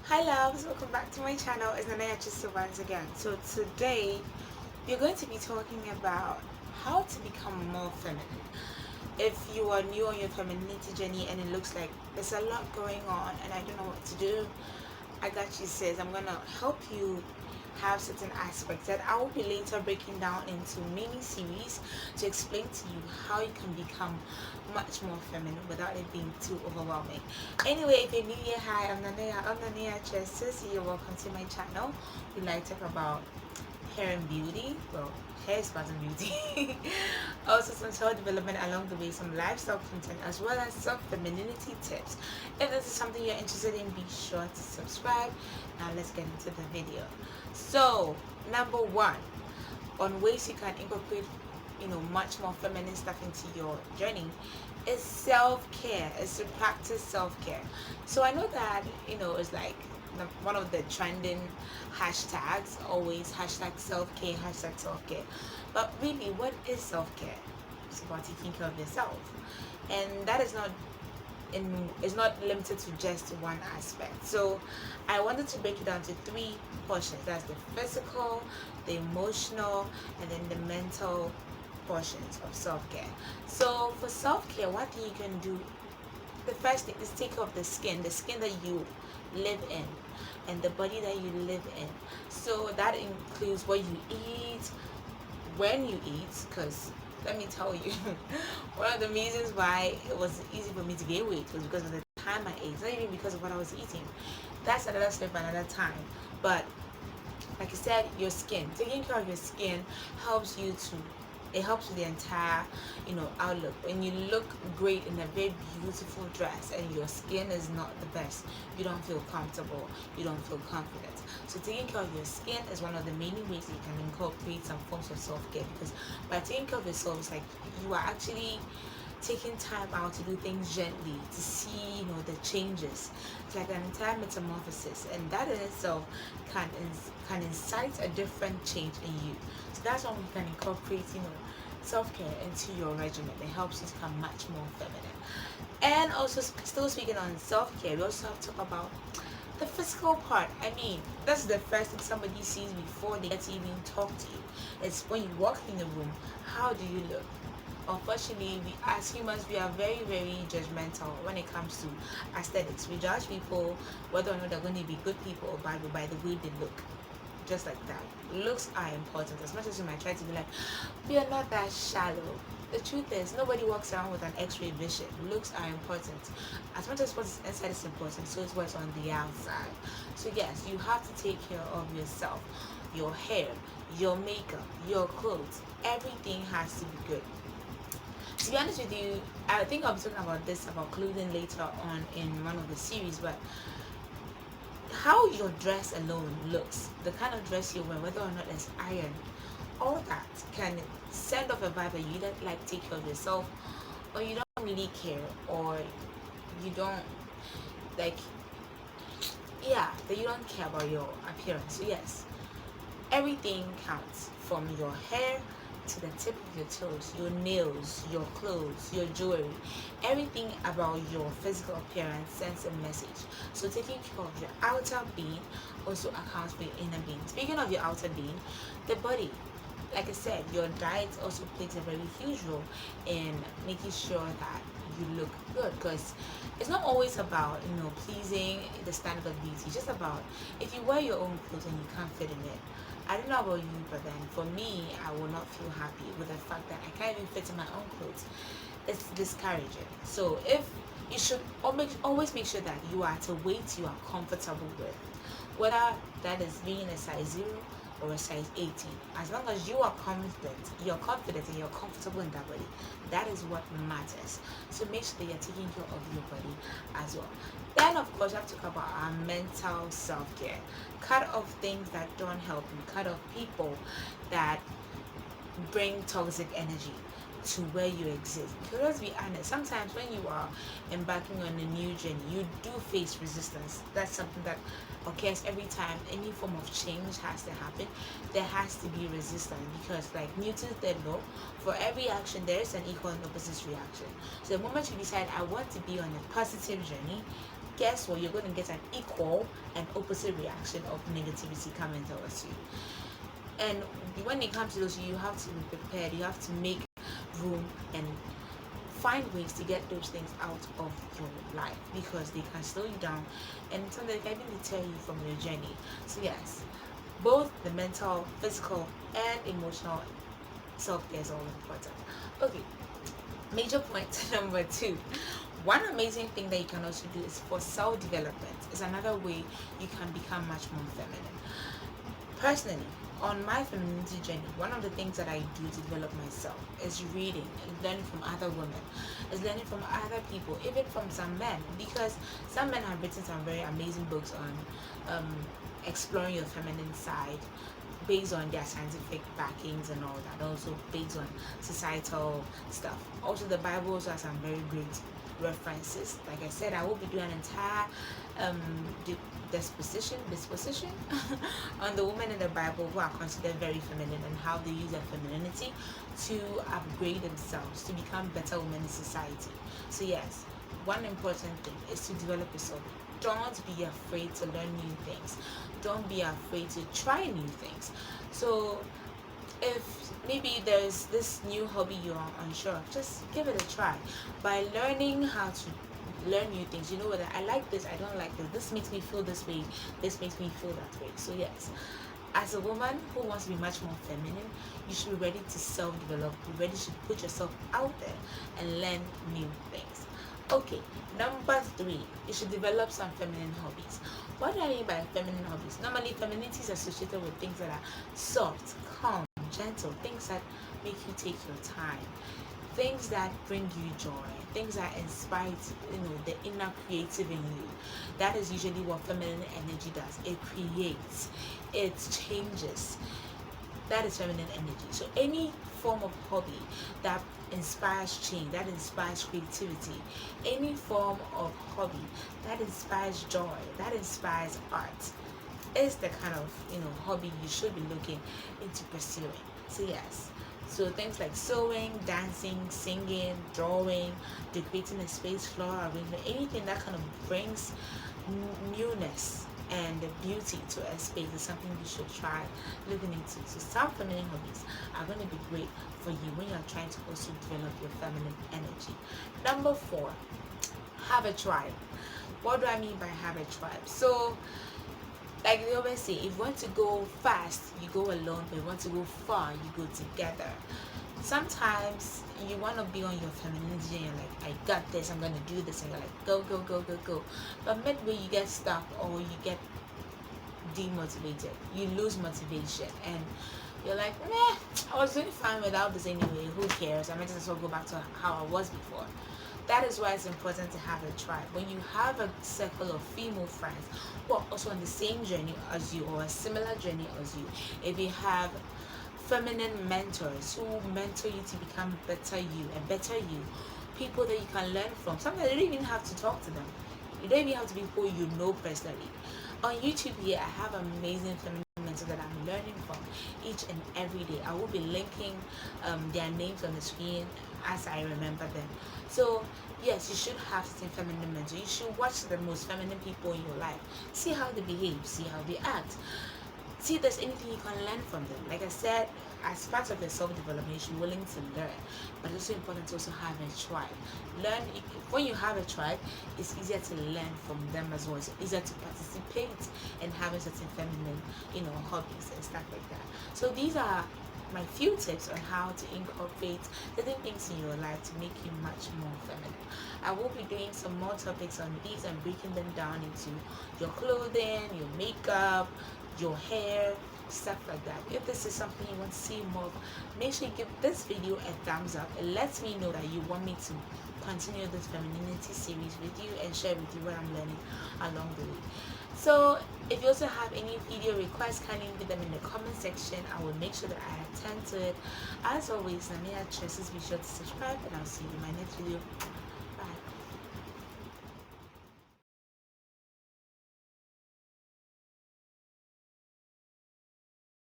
Hi loves, welcome back to my channel. It's NanaYaa Tresses once again. So today we're going to be talking about how to become more feminine. If you are new on your femininity journey and it looks like there's a lot going on and I don't know what to do, I got you sis. I'm gonna help you have certain aspects that I will be later breaking down into mini series to explain to you how you can become much more feminine without it being too overwhelming. Anyway, if you're new here, hi, I'm NanaYaa Tresses. You're welcome to my channel. We like to talk about hair and beauty. Well, hair is part of beauty. Also some self-development along the way, some lifestyle content, as well as some femininity tips. If this is something you're interested in, be sure to subscribe. Now let's get into the video. So number one, on ways you can incorporate much more feminine stuff into your journey is self-care. Is to practice self-care. So I know that it's like one of the trending hashtags, always hashtag self-care, hashtag self-care. But really, what is self-care? It's about taking care of yourself, and that is not limited to just one aspect. So I wanted to break it down to three portions. That's the physical, the emotional, and then the mental portions of self-care. So for self-care, one thing you can do, the first thing is take care of the skin that you live in and the body that you live in. So that includes what you eat, when you eat, because let me tell you, one of the reasons why it was easy for me to gain weight was because of the time I ate, not even because of what I was eating. That's another step, another time. But like I said, your skin, taking care of your skin helps you to, it helps with the entire outlook. When you look great in a very beautiful dress and your skin is not the best, you don't feel comfortable, you don't feel confident. So taking care of your skin is one of the many ways that you can incorporate some forms of self-care, because by taking care of yourself, it's like you are actually taking time out to do things gently, to see the changes. It's like an entire metamorphosis, and that in itself can incite a different change in you. So that's when we can incorporate self-care into your regimen. It helps you to become much more feminine. And also, still speaking on self-care, we also have to talk about the physical part. I mean, that's the first thing somebody sees before they get to even talk to you. It's when you walk in the room, how do you look? Unfortunately, we as humans, we are very, very judgmental when it comes to aesthetics. We judge people whether or not they're going to be good people or bad by the way they look. Just like that. Looks are important. As much as you might try to be like, we are not that shallow. The truth is, nobody walks around with an x-ray vision. Looks are important. As much as what's inside is important, so is what's on the outside. So yes, you have to take care of yourself. Your hair, your makeup, your clothes, everything has to be good. To be honest with you, I think I'll be talking about this, about clothing, later on in one of the series, but how your dress alone looks, the kind of dress you wear, whether or not it's iron, all that can send off a vibe that you don't like take care of yourself, or you don't really care, or you don't like, yeah, that you don't care about your appearance. So yes, everything counts, from your hair to the tip of your toes, your nails, your clothes, your jewelry. Everything about your physical appearance sends a message. So taking care of your outer being also accounts for your inner being. Speaking of your outer being, the body, like I said, your diet also plays a very huge role in making sure that you look good, because it's not always about pleasing the standard of beauty. It's just about, if you wear your own clothes and you can't fit in it, I don't know about you, but then for me, I will not feel happy with the fact that I can't even fit in my own clothes. It's discouraging. So if you should always make sure that you are at a weight you are comfortable with, whether that is being a size 0 or a size 18. As long as you are confident and you're comfortable in that body, that is what matters. So make sure that you're taking care of your body as well. Then of course, we have to talk about our mental self-care. Cut off things that don't help you. Cut off people that bring toxic energy to where you exist. Because let's be honest, sometimes when you are embarking on a new journey, you do face resistance. That's something that occurs every time any form of change has to happen. There has to be resistance, because like Newton's third law, for every action there is an equal and opposite reaction. So the moment you decide I want to be on a positive journey, guess what? You're going to get an equal and opposite reaction of negativity coming towards you. And when it comes to those, you have to be prepared. You have to make room and find ways to get those things out of your life, because they can slow you down and sometimes they can even deter you from your journey. So yes, both the mental, physical, and emotional self-care is all important. Okay, major point number 2. One amazing thing that you can also do is for self-development. Is another way you can become much more feminine. Personally, on my femininity journey, one of the things that I do to develop myself is reading and learning from other women, is learning from other people, even from some men, because some men have written some very amazing books on exploring your feminine side based on their scientific backings and all that, also based on societal stuff. Also, the Bible also has some very great references. Like I said, I will be doing an entire disposition on the women in the Bible who are considered very feminine and how they use their femininity to upgrade themselves to become better women in society. So yes, one important thing is to develop yourself. Don't be afraid to learn new things. Don't be afraid to try new things. So if maybe there's this new hobby you're unsure of, just give it a try. By learning how to learn new things, you know whether I like this, I don't like this makes me feel this way, this makes me feel that way. So yes, as a woman who wants to be much more feminine, you should be ready to self-develop. Be ready to put yourself out there and learn new things. Okay, number 3, you should develop some feminine hobbies. What do I mean by feminine hobbies? Normally, femininity is associated with things that are soft, calm, gentle, things that make you take your time, things that bring you joy, things that inspire, the inner creative in you. That is usually what feminine energy does. It creates, it changes. That is feminine energy. So any form of hobby that inspires change, that inspires creativity, any form of hobby that inspires joy, that inspires art, is the kind of hobby you should be looking into pursuing. So yes, so things like sewing, dancing, singing, drawing, decorating a space, floral arrangement, anything that kind of brings newness and beauty to a space is something you should try looking into. So some feminine hobbies are going to be great for you when you're trying to also develop your feminine energy. Number 4, have a tribe. What do I mean by have a tribe? So like they always say, if you want to go fast, you go alone, but if you want to go far, you go together. Sometimes you want to be on your femininity and you're like, I got this, I'm going to do this, and you're like, go, go, go, go, go. But midway you get stuck or you get demotivated, you lose motivation, and you're like, meh, I was doing fine without this anyway, who cares, I might as well go back to how I was before. That is why it's important to have a tribe. When you have a circle of female friends who are also on the same journey as you or a similar journey as you, if you have feminine mentors who mentor you to become better you, a better you, people that you can learn from. Sometimes you don't even have to talk to them. You don't even have to be people you know personally. On YouTube here, I have amazing feminine mentors that I'm learning from each and every day. I will be linking their names on the screen as I remember them. So yes, you should have certain feminine mentors. You should watch the most feminine people in your life. See how they behave, see how they act. See if there's anything you can learn from them. Like I said, as part of your self-development, you should be willing to learn. But it's also important to also have a tribe. When you have a tribe, it's easier to learn from them as well. It's easier to participate in having certain feminine, hobbies and stuff like that. So these are my few tips on how to incorporate certain things in your life to make you much more feminine. I will be doing some more topics on these and breaking them down into your clothing, your makeup, your hair, stuff like that. If this is something you want to see more of, make sure you give this video a thumbs up. It lets me know that you want me to continue this femininity series with you and share with you what I'm learning along the way. So if you also have any video requests, kindly leave them in the comment section. I will make sure that I attend to it. As always, NanaYaa Tresses, be sure to subscribe, and I'll see you in my next video.